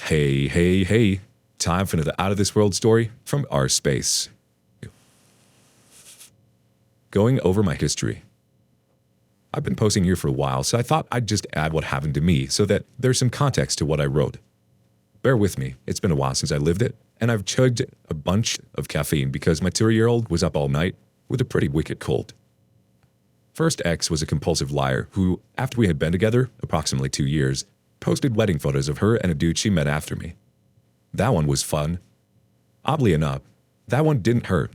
Hey, hey, hey. Time for another out of this world story from our space. Going over my history. I've been posting here for a while, so I thought I'd just add what happened to me so that there's some context to what I wrote. Bear with me, it's been a while since I lived it, and I've chugged a bunch of caffeine because my 2-year-old was up all night with a pretty wicked cold. First ex was a compulsive liar who, after we had been together approximately 2 years, posted wedding photos of her and a dude she met after me. That one was fun. Oddly enough, that one didn't hurt.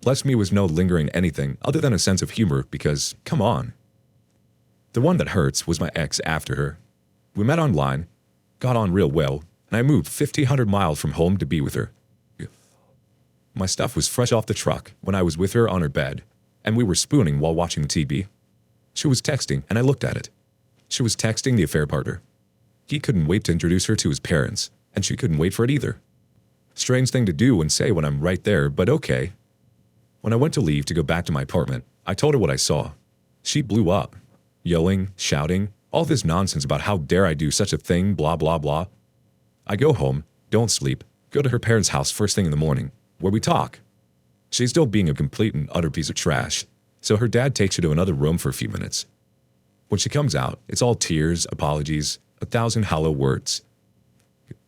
Left me with no lingering anything other than a sense of humor because, come on. The one that hurts was my ex after her. We met online, got on real well, and I moved 1,500 miles from home to be with her. My stuff was fresh off the truck when I was with her on her bed, and we were spooning while watching TV. She was texting, and I looked at it. She was texting the affair partner. He couldn't wait to introduce her to his parents, and she couldn't wait for it either. Strange thing to do and say when I'm right there, but okay. When I went to leave to go back to my apartment, I told her what I saw. She blew up, yelling, shouting, all this nonsense about how dare I do such a thing, blah, blah, blah. I go home, don't sleep, go to her parents' house first thing in the morning, where we talk. She's still being a complete and utter piece of trash, so her dad takes her to another room for a few minutes. When she comes out, it's all tears, apologies, 1,000 hollow words.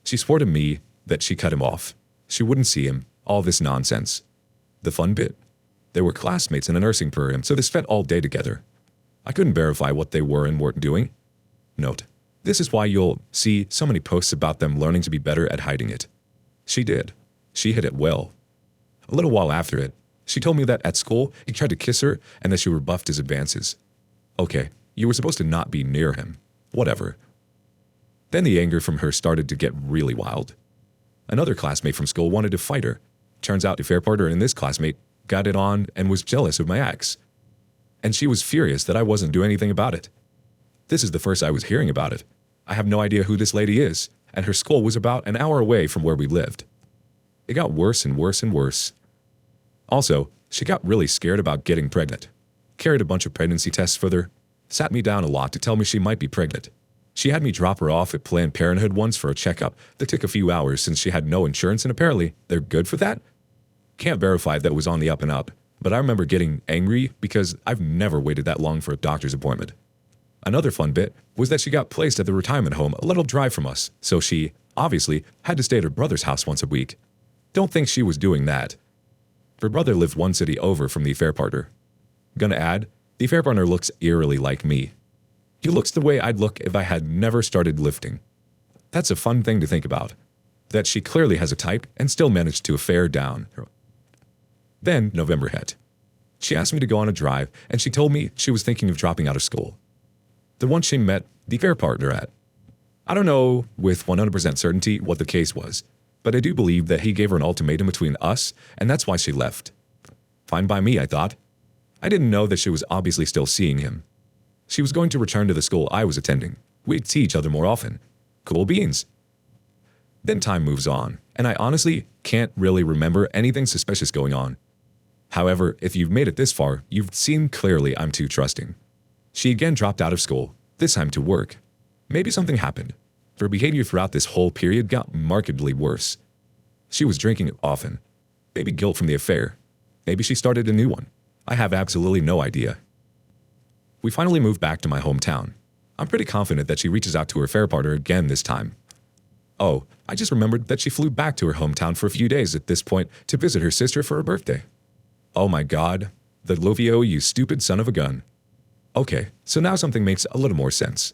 She swore to me that she cut him off. She wouldn't see him, all this nonsense. The fun bit? They were classmates in a nursing program, so they spent all day together. I couldn't verify what they were and weren't doing. Note, this is why you'll see so many posts about them learning to be better at hiding it. She did. She hid it well. A little while after it, she told me that at school he tried to kiss her and that she rebuffed his advances. Okay, you were supposed to not be near him. Whatever. Then the anger from her started to get really wild. Another classmate from school wanted to fight her. Turns out the affair partner and this classmate got it on and was jealous of my ex. And she was furious that I wasn't doing anything about it. This is the first I was hearing about it. I have no idea who this lady is, and her school was about an hour away from where we lived. It got worse and worse and worse. Also, she got really scared about getting pregnant. Carried a bunch of pregnancy tests further, sat me down a lot to tell me she might be pregnant. She had me drop her off at Planned Parenthood once for a checkup that took a few hours since she had no insurance and apparently they're good for that. Can't verify that was on the up and up, but I remember getting angry because I've never waited that long for a doctor's appointment. Another fun bit was that she got placed at the retirement home a little drive from us, so she, obviously, had to stay at her brother's house once a week. Don't think she was doing that. Her brother lived one city over from the affair partner. Gonna add, the affair partner looks eerily like me. He looks the way I'd look if I had never started lifting. That's a fun thing to think about. That she clearly has a type and still managed to affair down. Then November hit. She asked me to go on a drive and she told me she was thinking of dropping out of school. The one she met the affair partner at. I don't know with 100% certainty what the case was, but I do believe that he gave her an ultimatum between us and that's why she left. Fine by me, I thought. I didn't know that she was obviously still seeing him. She was going to return to the school I was attending. We'd see each other more often. Cool beans. Then time moves on, and I honestly can't really remember anything suspicious going on. However, if you've made it this far, you've seen clearly I'm too trusting. She again dropped out of school, this time to work. Maybe something happened. Her behavior throughout this whole period got markedly worse. She was drinking often. Maybe guilt from the affair. Maybe she started a new one. I have absolutely no idea. We finally moved back to my hometown. I'm pretty confident that she reaches out to her affair partner again this time. Oh, I just remembered that she flew back to her hometown for a few days at this point to visit her sister for her birthday. Oh my god, the Lovio, you stupid son of a gun. Okay, so now something makes a little more sense.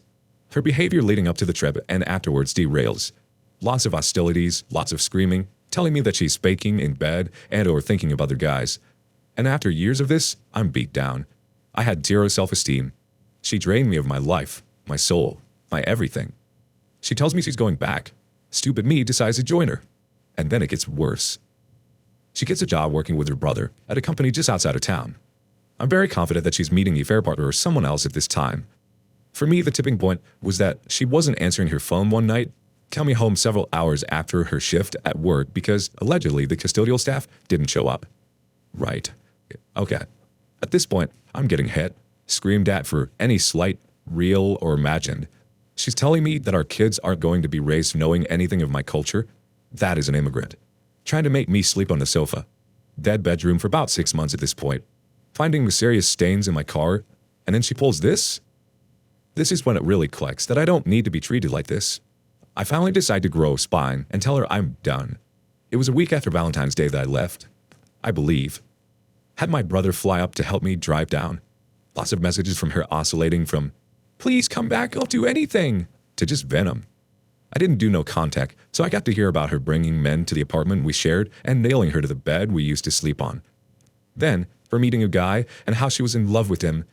Her behavior leading up to the trip and afterwards derails. Lots of hostilities, lots of screaming, telling me that she's faking in bed and or thinking of other guys. And after years of this, I'm beat down. I had zero self-esteem. She drained me of my life, my soul, my everything. She tells me she's going back. Stupid me decides to join her. And then it gets worse. She gets a job working with her brother at a company just outside of town. I'm very confident that she's meeting the affair partner or someone else at this time. For me, the tipping point was that she wasn't answering her phone one night, coming home several hours after her shift at work because allegedly the custodial staff didn't show up. Right. Okay. At this point, I'm getting hit, screamed at for any slight, real or imagined. She's telling me that our kids aren't going to be raised knowing anything of my culture. That is an immigrant. Trying to make me sleep on the sofa. Dead bedroom for about 6 months at this point. Finding mysterious stains in my car. And then she pulls this? This is when it really clicks that I don't need to be treated like this. I finally decide to grow a spine and tell her I'm done. It was a week after Valentine's Day that I left. I believe. Had my brother fly up to help me drive down. Lots of messages from her oscillating from, "Please come back, I'll do anything," to just venom. I didn't do no contact, so I got to hear about her bringing men to the apartment we shared and nailing her to the bed we used to sleep on. Then, for meeting a guy and how she was in love with him.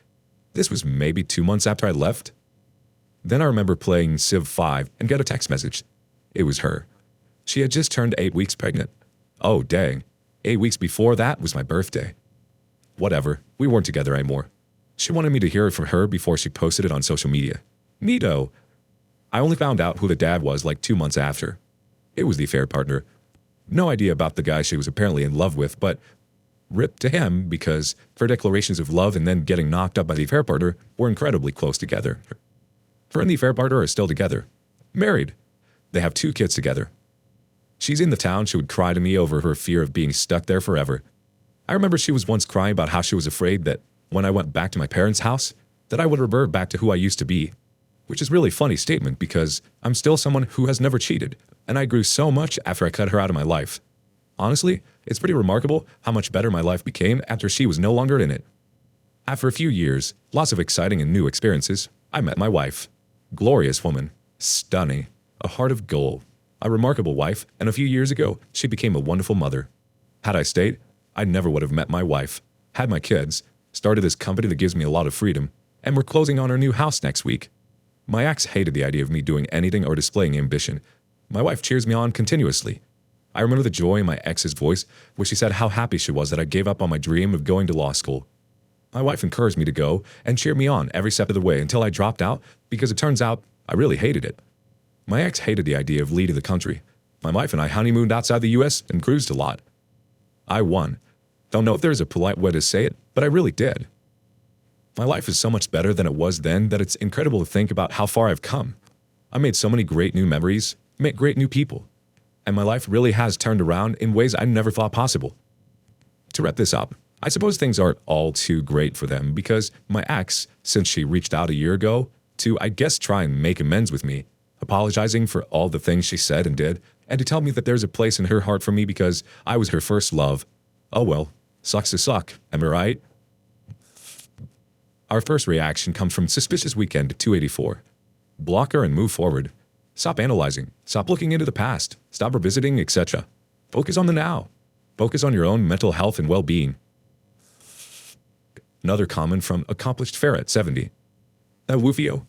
This was maybe 2 months after I left. Then I remember playing Civ 5 and got a text message. It was her. She had just turned 8 weeks pregnant. Oh, dang. 8 weeks before that was my birthday. Whatever, we weren't together anymore. She wanted me to hear it from her before she posted it on social media. Neato. I only found out who the dad was like 2 months after. It was the affair partner. No idea about the guy she was apparently in love with, but rip to him because her declarations of love and then getting knocked up by the affair partner were incredibly close together. Her and the affair partner are still together. Married. They have 2 kids together. She's in the town. She would cry to me over her fear of being stuck there forever. I remember she was once crying about how she was afraid that when I went back to my parents' house, that I would revert back to who I used to be. Which is really a funny statement because I'm still someone who has never cheated, and I grew so much after I cut her out of my life. Honestly, it's pretty remarkable how much better my life became after she was no longer in it. After a few years, lots of exciting and new experiences, I met my wife. Glorious woman. Stunning. A heart of gold. A remarkable wife, and a few years ago, she became a wonderful mother. Had I stayed, I never would have met my wife, had my kids, started this company that gives me a lot of freedom, and we're closing on our new house next week. My ex hated the idea of me doing anything or displaying ambition. My wife cheers me on continuously. I remember the joy in my ex's voice when she said how happy she was that I gave up on my dream of going to law school. My wife encouraged me to go and cheered me on every step of the way until I dropped out because it turns out I really hated it. My ex hated the idea of leaving the country. My wife and I honeymooned outside the US and cruised a lot. I won. Don't know if there's a polite way to say it, but I really did. My life is so much better than it was then that it's incredible to think about how far I've come. I made so many great new memories, met great new people, and my life really has turned around in ways I never thought possible. To wrap this up, I suppose things aren't all too great for them because my ex, since she reached out a year ago, to, I guess, try and make amends with me, apologizing for all the things she said and did, and to tell me that there's a place in her heart for me because I was her first love. Oh well, sucks to suck, am I right? Our first reaction comes from Suspicious Weekend 284. Block her and move forward. Stop analyzing. Stop looking into the past. Stop revisiting, etc. Focus on the now. Focus on your own mental health and well-being. Another comment from Accomplished Ferret 70. Woofio.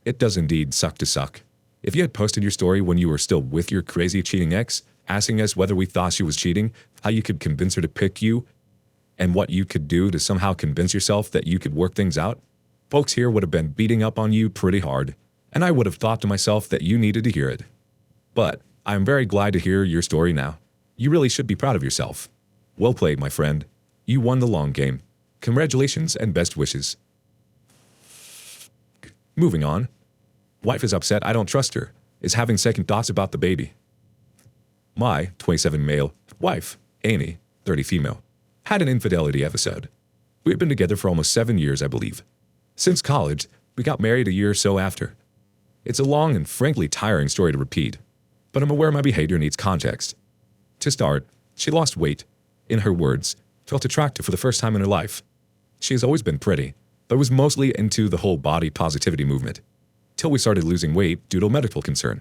It does indeed suck to suck. If you had posted your story when you were still with your crazy cheating ex, asking us whether we thought she was cheating, how you could convince her to pick you, and what you could do to somehow convince yourself that you could work things out, folks here would have been beating up on you pretty hard, and I would have thought to myself that you needed to hear it. But I am very glad to hear your story now. You really should be proud of yourself. Well played, my friend. You won the long game. Congratulations and best wishes. Moving on. Wife is upset I don't trust her, is having second thoughts about the baby. My 27 male wife, Annie, 30 female, had an infidelity episode. We had been together for almost 7 years, I believe. Since college, we got married a year or so after. It's a long and frankly tiring story to repeat, but I'm aware my behavior needs context. To start, she lost weight. In her words, felt attractive for the first time in her life. She has always been pretty, but was mostly into the whole body positivity movement, till we started losing weight due to a medical concern.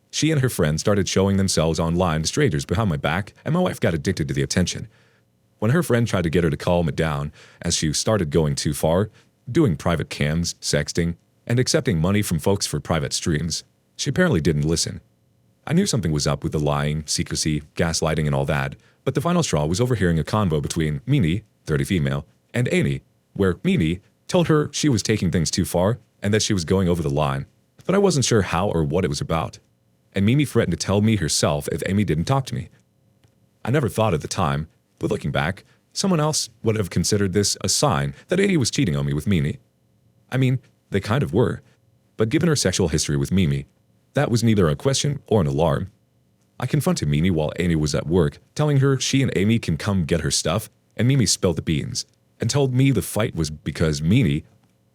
She and her friends started showing themselves online to strangers behind my back, and my wife got addicted to the attention. When her friend tried to get her to calm it down, as she started going too far, doing private cams, sexting, and accepting money from folks for private streams, she apparently didn't listen. I knew something was up with the lying, secrecy, gaslighting, and all that, but the final straw was overhearing a convo between Mimi, 30 female, and Annie, where Mimi told her she was taking things too far and that she was going over the line, but I wasn't sure how or what it was about. And Mimi threatened to tell me herself if Amy didn't talk to me. I never thought at the time, but looking back, someone else would have considered this a sign that Amy was cheating on me with Mimi. I mean, they kind of were. But given her sexual history with Mimi, that was neither a question or an alarm. I confronted Mimi while Amy was at work, telling her she and Amy can come get her stuff, and Mimi spilled the beans and told me the fight was because Mimi,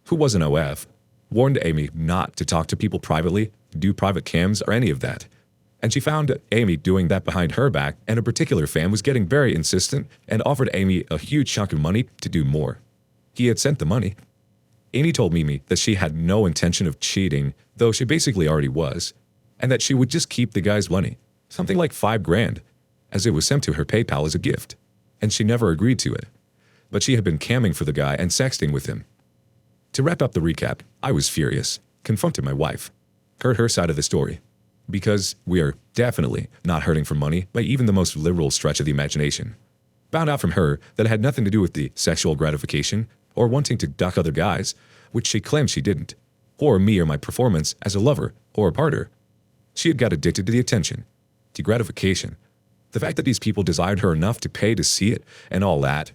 who was an OF, warned Amy not to talk to people privately, do private cams, or any of that. And she found Amy doing that behind her back, and a particular fan was getting very insistent and offered Amy a huge chunk of money to do more. He had sent the money. Amy told Mimi that she had no intention of cheating, though she basically already was, and that she would just keep the guy's money, something like $5,000, as it was sent to her PayPal as a gift, and she never agreed to it. But she had been camming for the guy and sexting with him. To wrap up the recap, I was furious, confronted my wife, heard her side of the story, because we are definitely not hurting for money by even the most liberal stretch of the imagination. Found out from her that it had nothing to do with the sexual gratification or wanting to duck other guys, which she claimed she didn't, or me or my performance as a lover or a partner. She had got addicted to the attention, to gratification, the fact that these people desired her enough to pay to see it, and all that.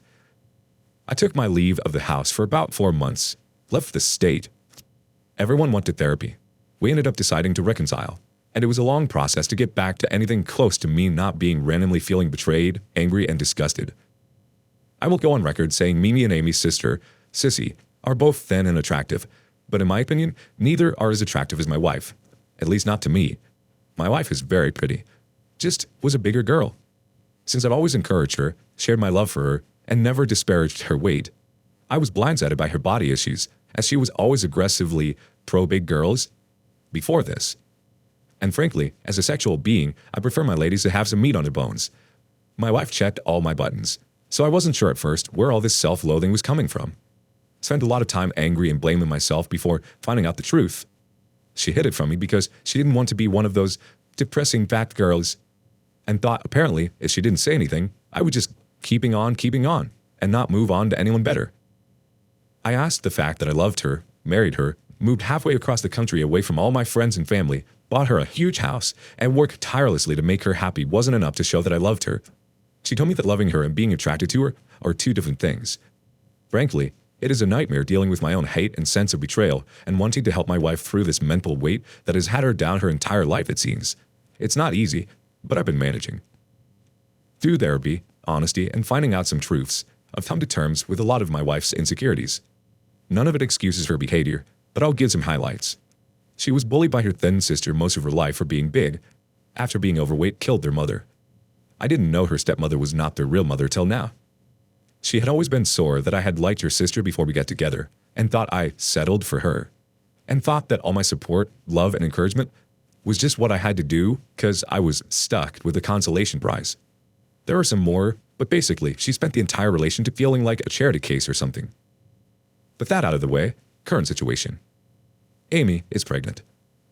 I took my leave of the house for about 4 months, left the state. Everyone went to therapy. We ended up deciding to reconcile, and it was a long process to get back to anything close to me not being randomly feeling betrayed, angry, and disgusted. I will go on record saying Mimi and Amy's sister, Sissy, are both thin and attractive, but in my opinion, neither are as attractive as my wife, at least not to me. My wife is very pretty, just was a bigger girl. Since I've always encouraged her, shared my love for her, and never disparaged her weight, I was blindsided by her body issues, as she was always aggressively pro-big girls before this. And frankly, as a sexual being, I prefer my ladies to have some meat on their bones. My wife checked all my buttons, so I wasn't sure at first where all this self-loathing was coming from. Spent a lot of time angry and blaming myself before finding out the truth. She hid it from me because she didn't want to be one of those depressing fat girls, and thought apparently if she didn't say anything, I would just keeping on, and not move on to anyone better. I asked the fact that I loved her, married her, moved halfway across the country away from all my friends and family, bought her a huge house, and worked tirelessly to make her happy wasn't enough to show that I loved her. She told me that loving her and being attracted to her are two different things. Frankly, it is a nightmare dealing with my own hate and sense of betrayal and wanting to help my wife through this mental weight that has had her down her entire life, it seems. It's not easy, but I've been managing. Through therapy, honesty, and finding out some truths, I've come to terms with a lot of my wife's insecurities. None of it excuses her behavior, but I'll give some highlights. She was bullied by her thin sister most of her life for being big. After being overweight, killed their mother. I didn't know her stepmother was not their real mother till now. She had always been sore that I had liked her sister before we got together, and thought I settled for her, and thought that all my support, love, and encouragement was just what I had to do because I was stuck with the consolation prize. There are some more, but basically, she spent the entire relationship feeling like a charity case or something. But that out of the way, current situation. Amy is pregnant.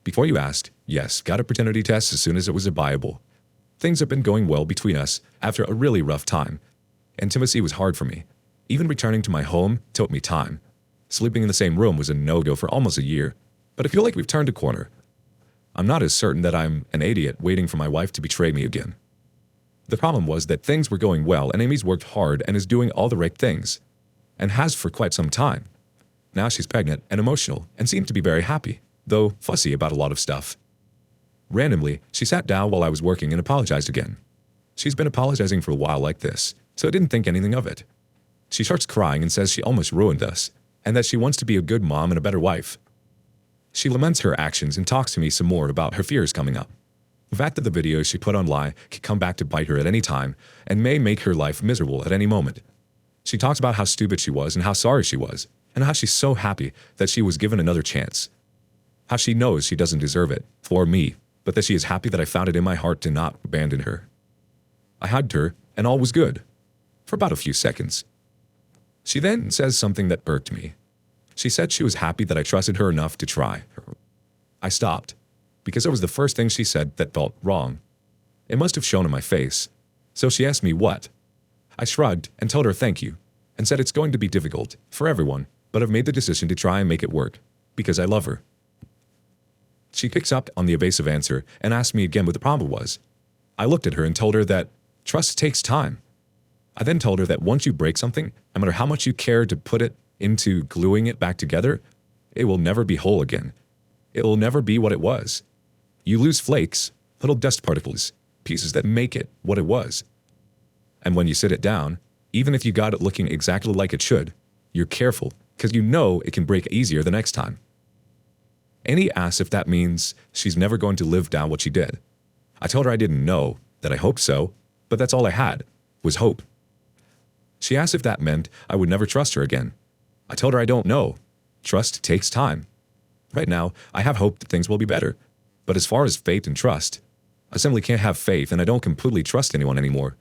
Before you asked, yes, got a paternity test as soon as it was viable. Things have been going well between us after a really rough time. Intimacy was hard for me. Even returning to my home took me time. Sleeping in the same room was a no-go for almost a year, but I feel like we've turned a corner. I'm not as certain that I'm an idiot waiting for my wife to betray me again. The problem was that things were going well and Amy's worked hard and is doing all the right things, and has for quite some time. Now she's pregnant and emotional and seemed to be very happy, though fussy about a lot of stuff. Randomly, she sat down while I was working and apologized again. She's been apologizing for a while like this, so I didn't think anything of it. She starts crying and says she almost ruined us, and that she wants to be a good mom and a better wife. She laments her actions and talks to me some more about her fears coming up. The fact that the videos she put online could come back to bite her at any time and may make her life miserable at any moment. She talks about how stupid she was and how sorry she was, and how she's so happy that she was given another chance. How she knows she doesn't deserve it, for me, but that she is happy that I found it in my heart to not abandon her. I hugged her, and all was good. For about a few seconds. She then says something that irked me. She said she was happy that I trusted her enough to try. I stopped, because it was the first thing she said that felt wrong. It must have shown in my face. So she asked me what. I shrugged and told her thank you, and said it's going to be difficult for everyone, but I've made the decision to try and make it work, because I love her. She picks up on the evasive answer and asked me again what the problem was. I looked at her and told her that trust takes time. I then told her that once you break something, no matter how much you care to put it into gluing it back together, it will never be whole again. it will never be what it was. You lose flakes, little dust particles, pieces that make it what it was. And when you sit it down, even if you got it looking exactly like it should, you're careful because you know it can break easier the next time. Amy asks if that means she's never going to live down what she did. I told her I didn't know, that I hoped so, but that's all I had, was hope. She asked if that meant I would never trust her again. I told her I don't know. Trust takes time. Right now, I have hope that things will be better. But as far as faith and trust, I simply can't have faith and I don't completely trust anyone anymore.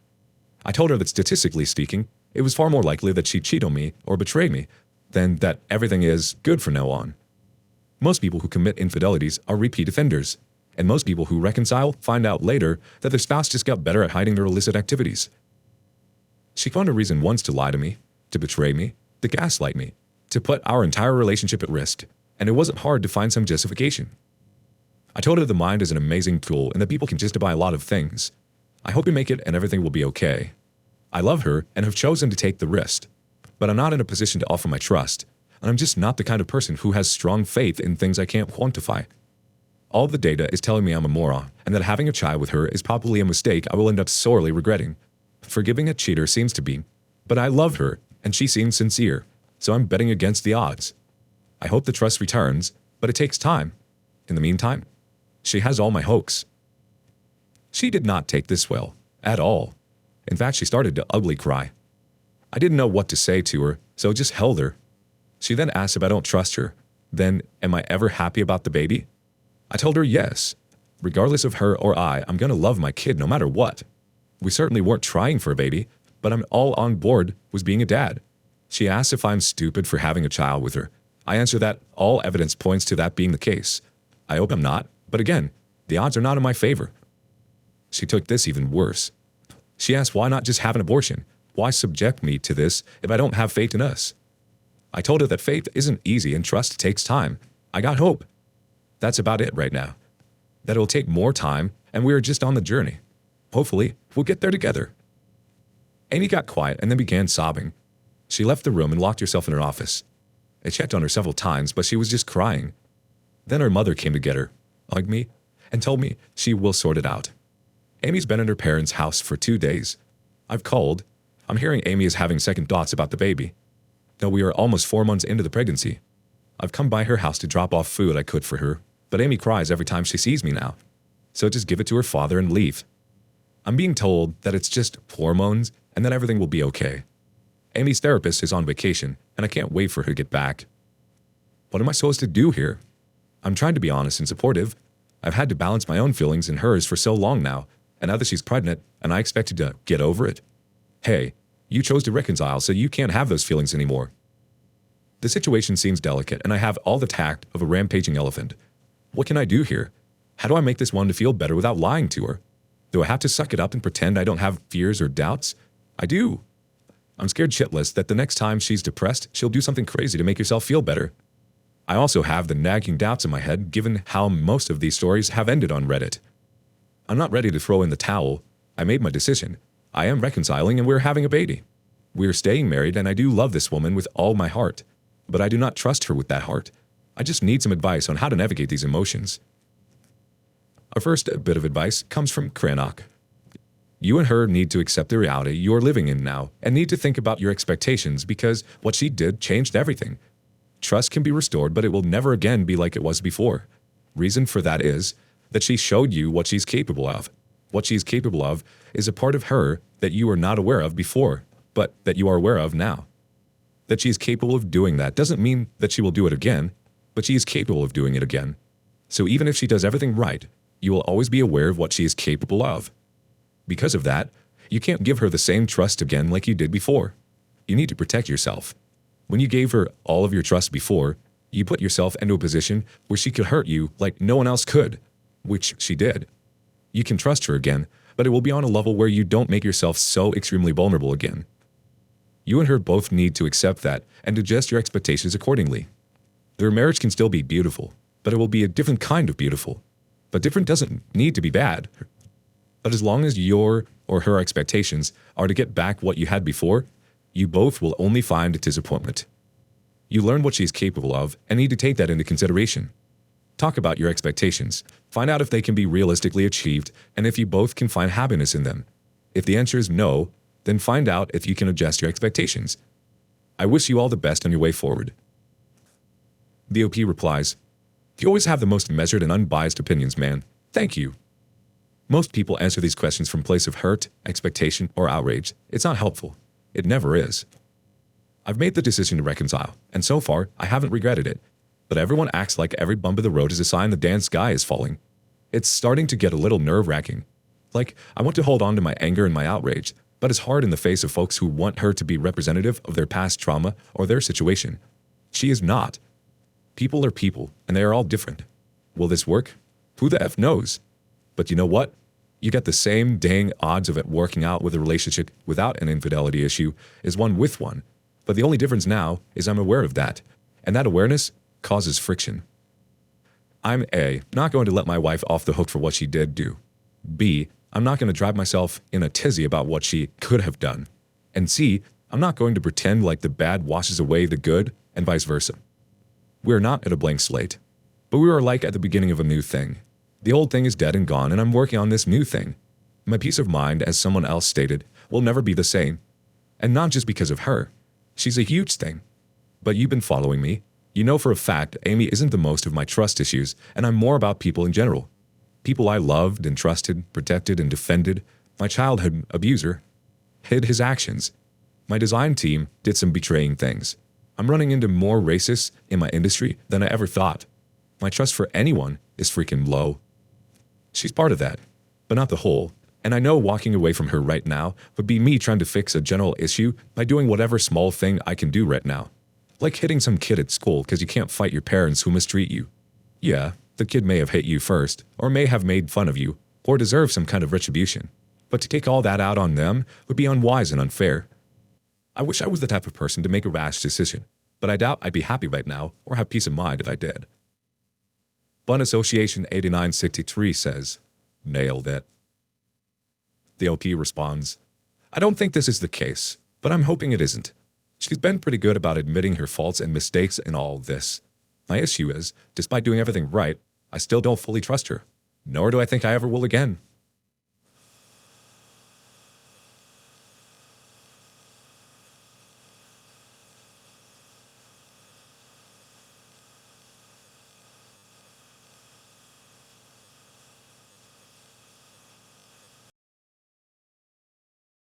I told her that statistically speaking, it was far more likely that she'd cheat on me or betray me than that everything is good from now on. Most people who commit infidelities are repeat offenders, and most people who reconcile find out later that their spouse just got better at hiding their illicit activities. She found a reason once to lie to me, to betray me, to gaslight me, to put our entire relationship at risk, and it wasn't hard to find some justification. I told her the mind is an amazing tool and that people can justify a lot of things. I hope you make it and everything will be okay. I love her and have chosen to take the risk, but I'm not in a position to offer my trust, and I'm just not the kind of person who has strong faith in things I can't quantify. All the data is telling me I'm a moron, and that having a child with her is probably a mistake I will end up sorely regretting. Forgiving a cheater seems to be, but I love her, and she seems sincere, so I'm betting against the odds. I hope the trust returns, but it takes time. In the meantime, she has all my hopes. She did not take this well, at all. In fact, she started to ugly cry. I didn't know what to say to her, so just held her. She then asked if I don't trust her. Then, am I ever happy about the baby? I told her yes. Regardless of her or I'm gonna love my kid no matter what. We certainly weren't trying for a baby, but I'm all on board with being a dad. She asked if I'm stupid for having a child with her. I answer that all evidence points to that being the case. I hope I'm not, but again, the odds are not in my favor. She took this even worse. She asked why not just have an abortion? Why subject me to this if I don't have faith in us? I told her that faith isn't easy and trust takes time. I got hope. That's about it right now. That it'll take more time and we are just on the journey. Hopefully, we'll get there together. Amy got quiet and then began sobbing. She left the room and locked herself in her office. I checked on her several times, but she was just crying. Then her mother came to get her, hugged me, and told me she will sort it out. Amy's been in her parents' house for 2 days. I've called. I'm hearing Amy is having second thoughts about the baby. Though we are almost 4 months into the pregnancy. I've come by her house to drop off food I could for her, but Amy cries every time she sees me now. So just give it to her father and leave. I'm being told that it's just hormones and that everything will be okay. Amy's therapist is on vacation, and I can't wait for her to get back. What am I supposed to do here? I'm trying to be honest and supportive. I've had to balance my own feelings and hers for so long now, and now that she's pregnant, and I expected to get over it. Hey, you chose to reconcile, so you can't have those feelings anymore. The situation seems delicate, and I have all the tact of a rampaging elephant. What can I do here? How do I make this one to feel better without lying to her? Do I have to suck it up and pretend I don't have fears or doubts? I do. I'm scared shitless that the next time she's depressed, she'll do something crazy to make herself feel better. I also have the nagging doubts in my head given how most of these stories have ended on Reddit. I'm not ready to throw in the towel. I made my decision. I am reconciling and we're having a baby. We're staying married and I do love this woman with all my heart. But I do not trust her with that heart. I just need some advice on how to navigate these emotions. Our first bit of advice comes from Cranach. You and her need to accept the reality you're living in now and need to think about your expectations because what she did changed everything. Trust can be restored, but it will never again be like it was before. Reason for that is that she showed you what she's capable of. What she's capable of is a part of her that you were not aware of before, but that you are aware of now. That she is capable of doing that doesn't mean that she will do it again, but she is capable of doing it again. So even if she does everything right, you will always be aware of what she is capable of. Because of that, you can't give her the same trust again like you did before. You need to protect yourself. When you gave her all of your trust before, you put yourself into a position where she could hurt you like no one else could, which she did. You can trust her again, but it will be on a level where you don't make yourself so extremely vulnerable again. You and her both need to accept that and adjust your expectations accordingly. Their marriage can still be beautiful, but it will be a different kind of beautiful. But different doesn't need to be bad. But as long as your or her expectations are to get back what you had before, you both will only find disappointment. You learn what she's capable of and need to take that into consideration. Talk about your expectations. Find out if they can be realistically achieved and if you both can find happiness in them. If the answer is no, then find out if you can adjust your expectations. I wish you all the best on your way forward. The OP replies, "You always have the most measured and unbiased opinions, man. Thank you." Most people answer these questions from a place of hurt, expectation, or outrage. It's not helpful. It never is. I've made the decision to reconcile, and so far, I haven't regretted it. But everyone acts like every bump of the road is a sign the damn sky is falling. It's starting to get a little nerve-wracking. Like, I want to hold on to my anger and my outrage, but it's hard in the face of folks who want her to be representative of their past trauma or their situation. She is not. People are people, and they are all different. Will this work? Who the F knows? But you know what? You get the same dang odds of it working out with a relationship without an infidelity issue as one with one. But the only difference now is I'm aware of that, and that awareness causes friction. I'm A, not going to let my wife off the hook for what she did do. B, I'm not going to drive myself in a tizzy about what she could have done. And C, I'm not going to pretend like the bad washes away the good and vice versa. We're not at a blank slate, but we are like at the beginning of a new thing. The old thing is dead and gone, and I'm working on this new thing. My peace of mind, as someone else stated, will never be the same. And not just because of her. She's a huge thing. But you've been following me. You know for a fact Amy isn't the most of my trust issues, and I'm more about people in general. People I loved and trusted, protected and defended. My childhood abuser hid his actions. My design team did some betraying things. I'm running into more racists in my industry than I ever thought. My trust for anyone is freaking low. She's part of that, but not the whole. And I know walking away from her right now would be me trying to fix a general issue by doing whatever small thing I can do right now. Like hitting some kid at school because you can't fight your parents who mistreat you. Yeah, the kid may have hit you first, or may have made fun of you, or deserve some kind of retribution. But to take all that out on them would be unwise and unfair. I wish I was the type of person to make a rash decision, but I doubt I'd be happy right now or have peace of mind if I did. Bun Association 8963 says, "Nailed it." The OP responds, "I don't think this is the case, but I'm hoping it isn't. She's been pretty good about admitting her faults and mistakes in all this. My issue is, despite doing everything right, I still don't fully trust her, nor do I think I ever will again.